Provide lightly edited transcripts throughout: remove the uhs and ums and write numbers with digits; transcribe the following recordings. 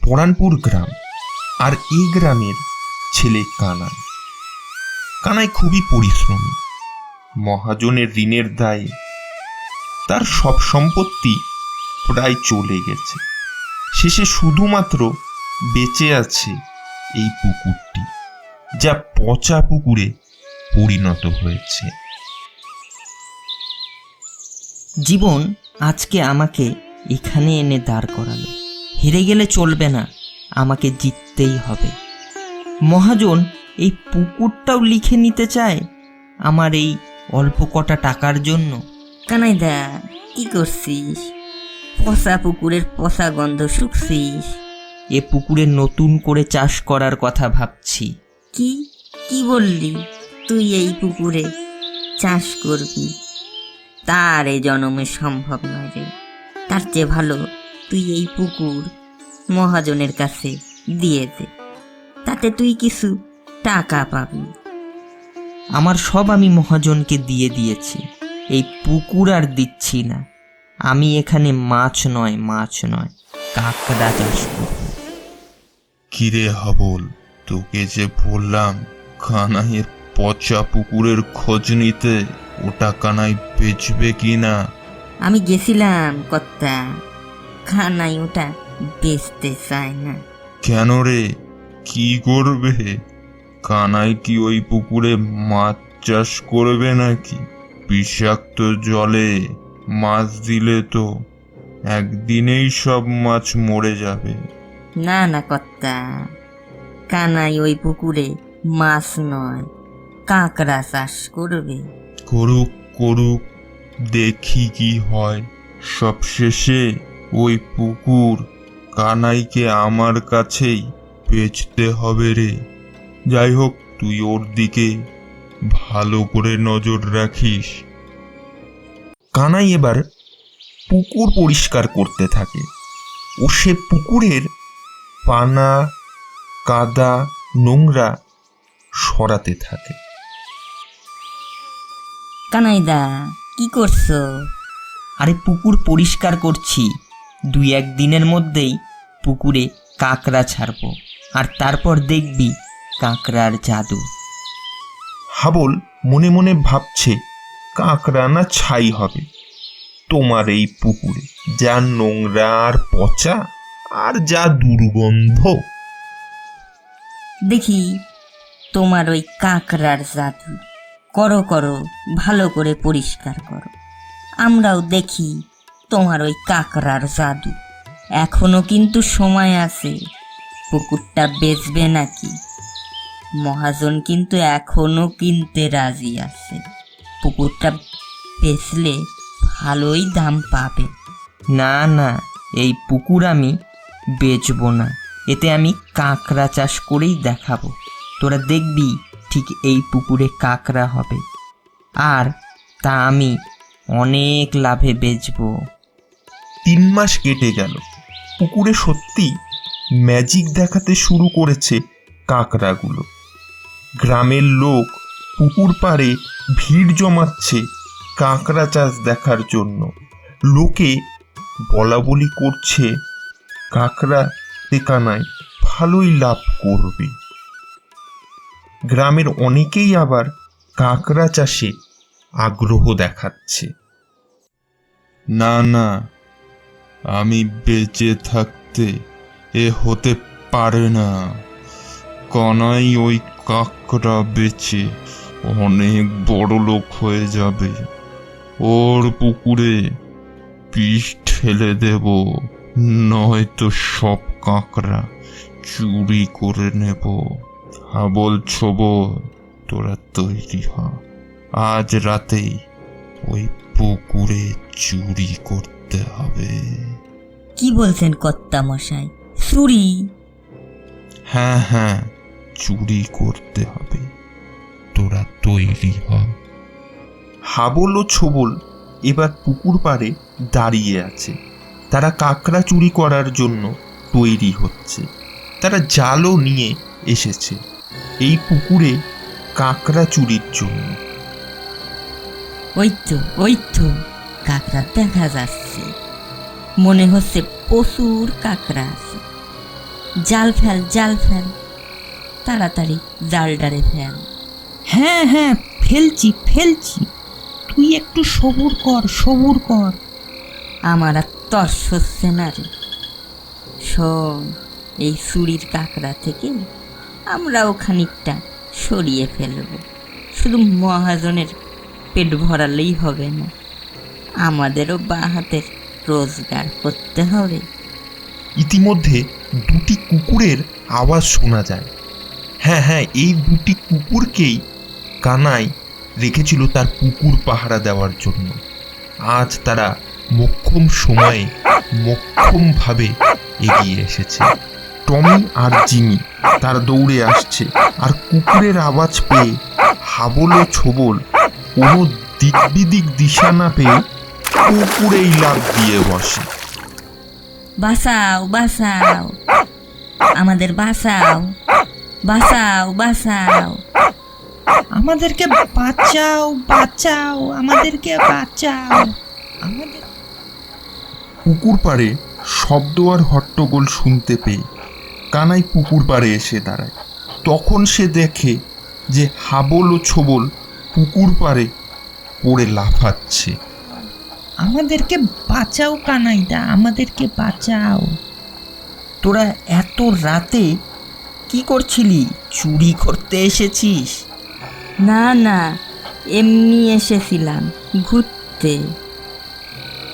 পরানপুর গ্রাম, আর এই গ্রামের ছেলে কানাই। কানাই খুবই পরিশ্রমী। মহাজনের ঋণের দায়ে তার সব সম্পত্তি প্রায় চলে গেছে। শেষে শুধুমাত্র বেঁচে আছে এই পুকুরটি, যা পচা পুকুরে পরিণত হয়েছে। জীবন আজকে আমাকে এখানে এনে দাঁড় করালো। হেরে গেলে চলবে না, আমাকে জিততেই হবে। মহাজন এই পুকুরটাও লিখে নিতে চায় আমার এই অল্প কটা টাকার জন্য। কানাইদা, কি করছিস? পচা পুকুরের পচা গন্ধ শুকছিস? এ পুকুরে নতুন করে চাষ করার কথা ভাবছি। কি কি বললি? তুই এই পুকুরে চাষ করবি? তার এ জন্মে সম্ভব নয় রে। তার চেয়ে ভালো তুই এই পুকুর মহাজনের কাছে দিয়ে দে, তাতে তুই কিছু টাকা পাবি। আমার সব আমি মহাজনকে দিয়ে দিয়েছি, এই পুকুর আর দিচ্ছি না। আমি এখানে মাছ নয় কাঁকড়া চাষ করব। কিরে হাবল, তোকে যে বললাম কানাইয়ের পচা পুকুরের খোঁজ নিতে, ওটা কানাই বেচবে কিনা? আমি গেছিলাম কর্তা, কানাই ওটা বেচতে চায় না। কেন রে, কি করবে? কানাই কি ওই পুকুরে মাছ চাষ করবে নাকি? বিষাক্ত জলে মাছ দিলে তো একদিনেই সব মাছ মরে যাবে। না না কর্তা, কানাই ওই পুকুরে মাছ নয় কাঁকড়া চাষ করবে। করুক করুক, দেখি কি হয়। সবশেষে ওই পুকুর কানাইকে আমার কাছেই বেচতে হবে রে। যাই হোক, তুই ওর দিকে ভালো করে নজর রাখিস। কানাই এবার পুকুর পরিষ্কার করতে থাকে ও সে পুকুরের পানা, কাদা, নোংরা সরাতে থাকে। কানাইদা, কি করছো? আরে পুকুর পরিষ্কার করছি। 2-1 দিনের মধ্যেই পুকুরে কাঁকড়া ছাড়বো, আর তারপর দেখবি কাঁকড়ার জাদু। হাবল মনে মনে ভাবছে, কাঁকড়া না ছাই হবে তোমার এই পুকুরে, যা নোংরা আর পচা, আর যা দুর্গন্ধ। দেখি তোমার ওই কাঁকড়ার জাদু। করো করো, ভালো করে পরিষ্কার করো, আমরাও দেখি তোমার ওই কাঁকড়ার জাদু। এখনো কিন্তু সময় আছে। পুকুরটা বেচবে নাকি? মহাজন কিন্তু এখনো কিনতে রাজি আছে। পুকুরটা বেচলে ভালোই দাম পাবে। না না, এই পুকুর আমি বেচবো না। এতে আমি কাঁকড়া চাষ করেই দেখাবো। তোরা দেখবি ঠিক এই পুকুরে কাঁকড়া হবে, আর তা আমি অনেক লাভে বেচবো। 3 মাস কেটে গেল। পুকুরে সত্যি ম্যাজিক দেখাতে শুরু করেছে কাঁকড়াগুলো। গ্রামের লোক পুকুর পাড়ে ভিড় জমাচ্ছে কাঁকড়া চাষ দেখার জন্য। লোকে বলা বলি করছে কাঁকড়া কানাই ভালোই লাভ করবে। গ্রামের অনেকেই আবার কাঁকড়া চাষে আগ্রহ দেখাচ্ছে। না না, আমি বেঁচে থাকতে এ হতে পারে না। কানাই ওই কাঁকড়া বেচে অনেক বড় লোক হয়ে যাবে। ওর পুকুরে বিষ ঠেলে দেব, নয়তো সব কাঁকড়া চুরি করে নেব। হাবল ছোবল, তোরা তৈরি হ। আজ রাতেই ওই পুকুরে চুরি করতে হবে। কি বলছেন কর্তা মশাই? চুরি? হ্যাঁ হ্যাঁ, চুরি করতে হবে। তোরা তৈরি হ। হাবল ও ছোবল এবার পুকুর পাড়ে দাঁড়িয়ে আছে। তারা কাঁকড়া চুরি করার জন্য তৈরি হচ্ছে। তারা জালও নিয়ে এসেছে এই পুকুরে কাঁকড়া চুরির জন্য। ওই তো কাঁকড়া দেখা যাচ্ছে। মনে হচ্ছে প্রচুর কাঁকড়া আছে। জাল ফেল, জাল ফেল, তাড়াতাড়ি জালটারে ফেল। হ্যাঁ হ্যাঁ, ফেলছি ফেলছি, তুই একটু সবুর কর, সবুর কর। আমার আর তর্স হচ্ছে না রে। শোন, এই চুরির কাঁকড়া থেকে আমরাও খানিকটা সরিয়ে ফেলব। শুধু মহাজনের পেট ভরালেই হবে না, আমাদেরও বাঁ হাতের রোজগার করতে হবে। ইতিমধ্যে দুটি কুকুরের আওয়াজ শোনা যায়। হ্যাঁ হ্যাঁ, এই দুটি কুকুরকেই কানাই রেখেছিল তার পুকুর পাহারা দেওয়ার জন্য। আজ তারা মোক্ষম সময়ে মোক্ষমভাবে এগিয়ে এসেছে। টমি আর জিমি তারা দৌড়ে আসছে, আর কুকুরের আওয়াজ পেয়ে হাবল ও ছোবল কোনো দিক বিদিক দিশা না পেয়ে পুকুরেই লাফ দিয়ে বসে। বাঁচাও, বাঁচাও, আমাদের বাঁচাও, বাঁচাও, বাঁচাও। আমাদেরকে বাঁচাও, বাঁচাও, আমাদেরকে বাঁচাও, আমাদের। পুকুর পাড়ে শব্দ আর হট্টগোল শুনতে পেয়ে কানাই পুকুর পাড়ে এসে দাঁড়ায়। তখন সে দেখে যে হাবল ও ছোবল পুকুর পাড়ে পড়ে লাফাচ্ছে। আমাদেরকে বাঁচাও কানাইদা, আমাদেরকে বাঁচাও। তোরা এত রাতে কি করছিলি? চুরি করতে এসেছিস? না না, এমনি এসেছিলাম ঘুরতে।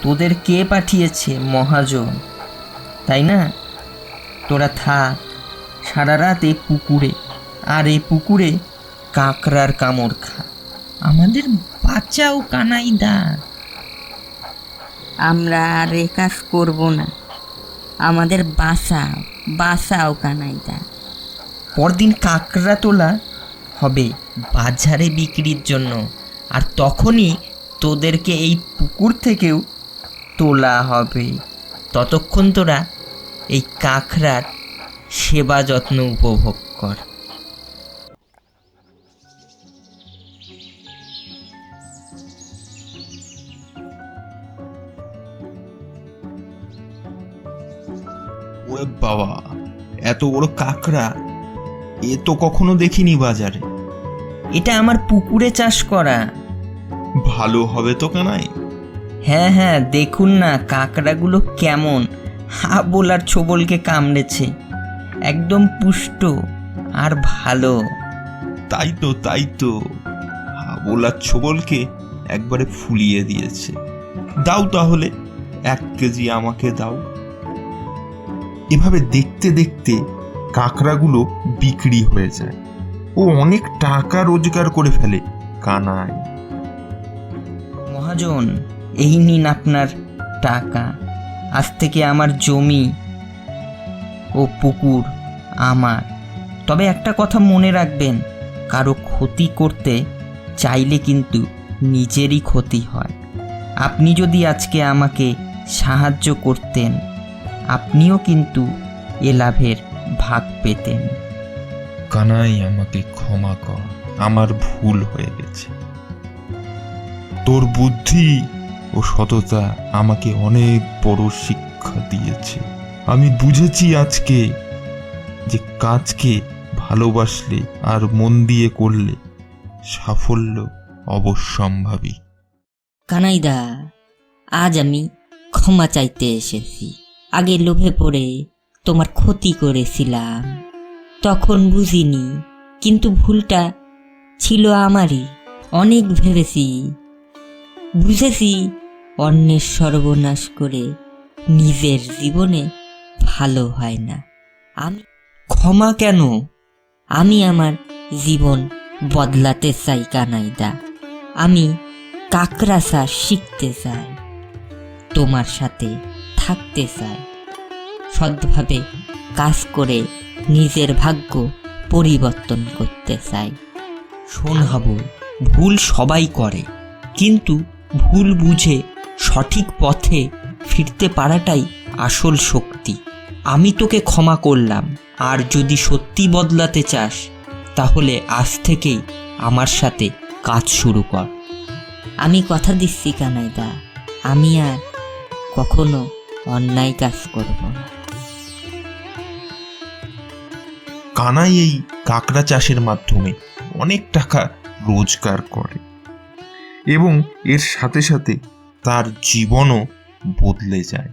তোদের কে পাঠিয়েছে? মহাজন, তাই না? তোরা থাক সারা রাত এই পুকুরে, আর এই পুকুরে কাঁকড়ার কামড় খা। আমাদের বাঁচাও কানাইদা। আমরা আর এ কাজ করবো না, আমাদের বাঁচাও, বাঁচাও কানাইদা। পরদিন কাঁকড়া তোলা হবে বাজারে বিক্রির জন্য, আর তখনই তোদেরকে এই পুকুর থেকেও তোলা হবে। ততক্ষণ তোরা এই কাঁকড়ার সেবা যত্ন উপভোগ কর। ওরে বাবা, এত বড় কাঁকড়া এ তো কখনো দেখিনি বাজারে। এটা আমার পুকুরে চাষ করা। ভালো হবে তো কানাই? হ্যাঁ হ্যাঁ, দেখুন না কাঁকড়াগুলো কেমন হাবল আর ছোবলকে কামড়েছে। একদম পুষ্ট আর ভালো। তাই তো, তাই তো, হাবল আর ছোবলকে একবারে ফুলিয়ে দিয়েছে। দাও তাহলে 1 কেজি আমাকে দাও। এভাবে দেখতে দেখতে কাঁকড়াগুলো বিক্রি হয়ে যায় ও অনেক টাকা রোজগার করে ফেলে কানাই। মহাজন, এই নিন আপনার টাকা। আজ থেকে আমার জমি ও পুকুর আমার। তবে একটা কথা মনে রাখবেন, কারো ক্ষতি করতে চাইলে কিন্তু নিজেরই ক্ষতি হয়। আপনি যদি আজকে আমাকে সাহায্য করতেন, আপনিও কিন্তু এ লাভের ভাগ পেতেন। কানাই, আমাকে ক্ষমা কর, আমার ভুল হয়ে গেছে। তোর বুদ্ধি ও সততা আমাকে অনেক বড় শিক্ষা দিয়েছে। আমি বুঝেছি আজকে যে কাজকে ভালোবাসলে আর মন দিয়ে করলে সাফল্য অবশ্যম্ভাবী। কানাইদা, আজ আমি ক্ষমা চাইতে এসেছি। আগে লোভে পড়ে তোমার ক্ষতি করেছিলাম, তখন বুঝিনি, কিন্তু ভুলটা ছিল আমারই। অনেক ভেবেছি, বুঝেছি অন্যের সর্বনাশ করে নিজের জীবনে ভালো হয় না। আমি ক্ষমা কেন? আমি আমার জীবন বদলাতে চাই কানাইদা। আমি কাঁকড়া চাষ শিখতে চাই, তোমার সাথে থাকতে চাই, সৎভাবে কাজ করে নিজের ভাগ্য পরিবর্তন করতে চাই। শোন হাবল, ভুল সবাই করে, কিন্তু ভুল বুঝে সঠিক পথে ফিরতে পারাটাই আসল শক্তি। আমি তোকে ক্ষমা করলাম, আর যদি সত্যি বদলাতে চাস তাহলে আজ থেকেই আমার সাথে কাজ শুরু কর। আমি কথা দিচ্ছি কানাইদা, আমি আর কখনো অন্যায় কাজ করব না। কানাই এই কাঁকড়া চাষের মাধ্যমে অনেক টাকা রোজগার করে এবং এর সাথে সাথে তার জীবনও বদলে যায়।